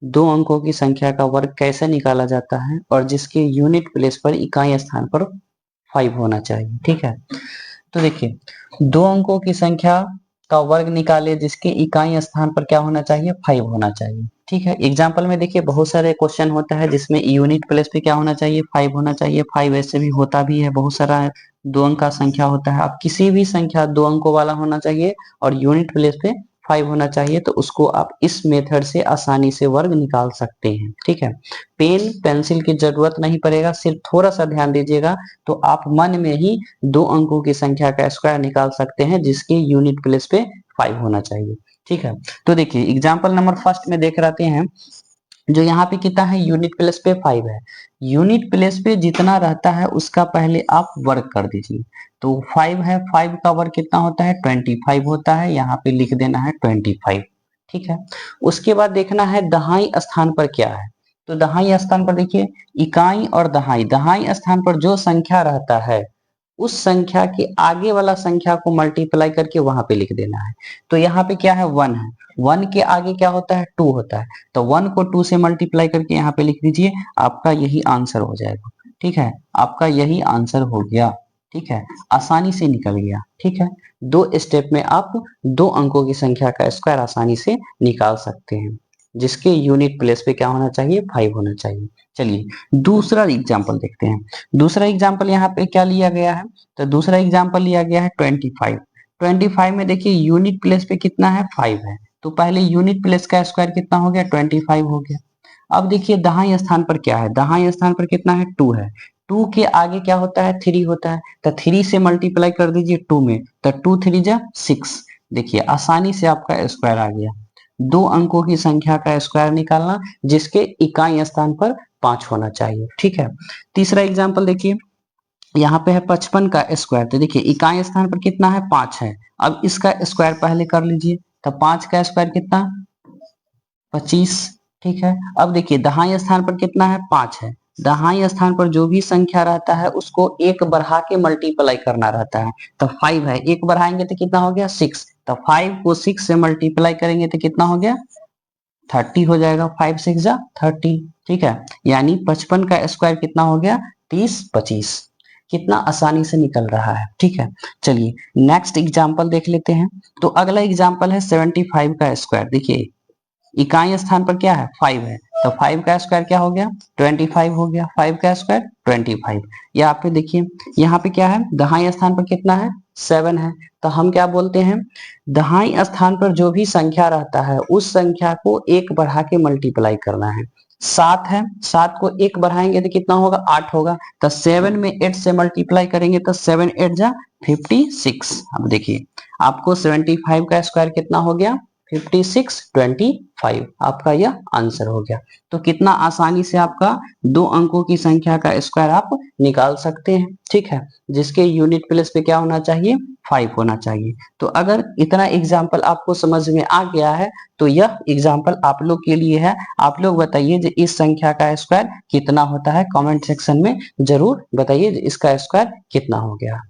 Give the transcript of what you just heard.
दो अंकों की संख्या का वर्ग कैसे निकाला जाता है और जिसके यूनिट प्लेस पर इकाई स्थान पर 5 होना चाहिए। ठीक है, तो देखिए दो अंकों की संख्या का वर्ग निकाले जिसके इकाई स्थान पर क्या होना चाहिए, 5 होना चाहिए। ठीक है, एग्जाम्पल में देखिए बहुत सारे क्वेश्चन होता है जिसमें यूनिट प्लेस पे क्या होना चाहिए, 5 होना चाहिए। 5 ऐसे भी होता भी है, बहुत सारा दो अंक का संख्या होता है। अब किसी भी संख्या दो अंकों वाला होना चाहिए और यूनिट प्लेस पे 5 होना चाहिए, तो उसको आप इस मेथड से आसानी से वर्ग निकाल सकते हैं। ठीक है, पेन पेंसिल की जरूरत नहीं पड़ेगा, सिर्फ थोड़ा सा ध्यान दीजिएगा तो आप मन में ही दो अंकों की संख्या का स्क्वायर निकाल सकते हैं जिसके यूनिट प्लेस पे 5 होना चाहिए। ठीक है, तो देखिए एग्जांपल नंबर फर्स्ट में देख रहते हैं, जो यहाँ पे कितना है, यूनिट प्लेस पे 5 है। यूनिट प्लेस पे जितना रहता है उसका पहले आप वर्ग कर दीजिए। तो 5 है, 5 का वर्ग कितना होता है, 25 होता है। यहाँ पे लिख देना है 25। ठीक है, उसके बाद देखना है दहाई स्थान पर क्या है। तो दहाई स्थान पर देखिए इकाई और दहाई, दहाई स्थान पर जो संख्या रहता है उस संख्या के आगे वाला संख्या को मल्टीप्लाई करके वहां पे लिख देना है। तो यहाँ पे क्या है, 1 है, 1 के आगे क्या होता है, 2 होता है। तो 1 को 2 से मल्टीप्लाई करके यहाँ पे लिख दीजिए, आपका यही आंसर हो जाएगा। ठीक है, आपका यही आंसर हो गया। ठीक है, आसानी से निकल गया। ठीक है, दो स्टेप में आप दो अंकों की संख्या का स्क्वायर आसानी से निकाल सकते हैं जिसके यूनिट प्लेस पे क्या होना चाहिए, 5 होना चाहिए। चलिए दूसरा एग्जाम्पल देखते हैं। दूसरा एग्जाम्पल यहाँ पे क्या लिया गया है, तो दूसरा एग्जाम्पल लिया गया है 25। 25 में देखिए यूनिट प्लेस पे कितना है, 5 है। तो पहले यूनिट प्लेस का स्क्वायर कितना हो गया, 25 हो गया। अब देखिए दहाई स्थान पर क्या है, दहाई स्थान पर कितना है, 2 है। 2 के आगे क्या होता है, 3 होता है। तो 3 से मल्टीप्लाई कर दीजिए 2 में, तो 2 3 जा 6। देखिए आसानी से आपका स्क्वायर आ गया। दो अंकों की संख्या का स्क्वायर निकालना जिसके इकाई स्थान पर 5 होना चाहिए। ठीक है, तीसरा एग्जाम्पल देखिए, यहाँ पे है 55 का स्क्वायर। तो देखिए इकाई स्थान पर कितना है, 5 है। अब इसका स्क्वायर पहले कर लीजिए, तो 5 का स्क्वायर कितना, 25। ठीक है, अब देखिए दहाई स्थान पर कितना है, 5 है। दहाई स्थान पर जो भी संख्या रहता है उसको एक बढ़ा के मल्टीप्लाई करना रहता है। तो 5 है, एक बढ़ाएंगे तो कितना हो गया, 6। तो 5 को 6 से मल्टीप्लाई करेंगे तो कितना हो गया, 30 हो जाएगा। 5 6 जा 30। ठीक है, यानी 55 का स्क्वायर कितना हो गया, 30 25। कितना आसानी से निकल रहा है। ठीक है, चलिए नेक्स्ट एग्जांपल देख लेते हैं। तो अगला एग्जांपल है 75 का स्क्वायर। देखिए इकाई स्थान पर क्या है, 5 है। तो 5 का स्क्वायर क्या हो गया, 25 हो गया। 5 का स्क्वायर 25। यहाँ पे देखिए, यहाँ पे क्या है, दहाई स्थान पर कितना है, 7 है। तो हम क्या बोलते हैं, दहाई स्थान पर जो भी संख्या रहता है उस संख्या को एक बढ़ा के मल्टीप्लाई करना है। 7 है, 7 को एक बढ़ाएंगे तो कितना होगा, 8 होगा। तो 7 में 8 से मल्टीप्लाई करेंगे तो 7 8 जा 56। अब देखिए आपको 75 का स्क्वायर कितना हो गया, 56 25। आपका यह आंसर हो गया। तो कितना आसानी से आपका दो अंकों की संख्या का स्क्वायर आप निकाल सकते हैं। ठीक है, जिसके यूनिट प्लेस पे क्या होना चाहिए, 5 होना चाहिए। तो अगर इतना एग्जाम्पल आपको समझ में आ गया है तो यह एग्जाम्पल आप लोग के लिए है। आप लोग बताइए कि इस संख्या का स्क्वायर कितना होता है, कमेंट सेक्शन में जरूर बताइए इसका स्क्वायर कितना हो गया।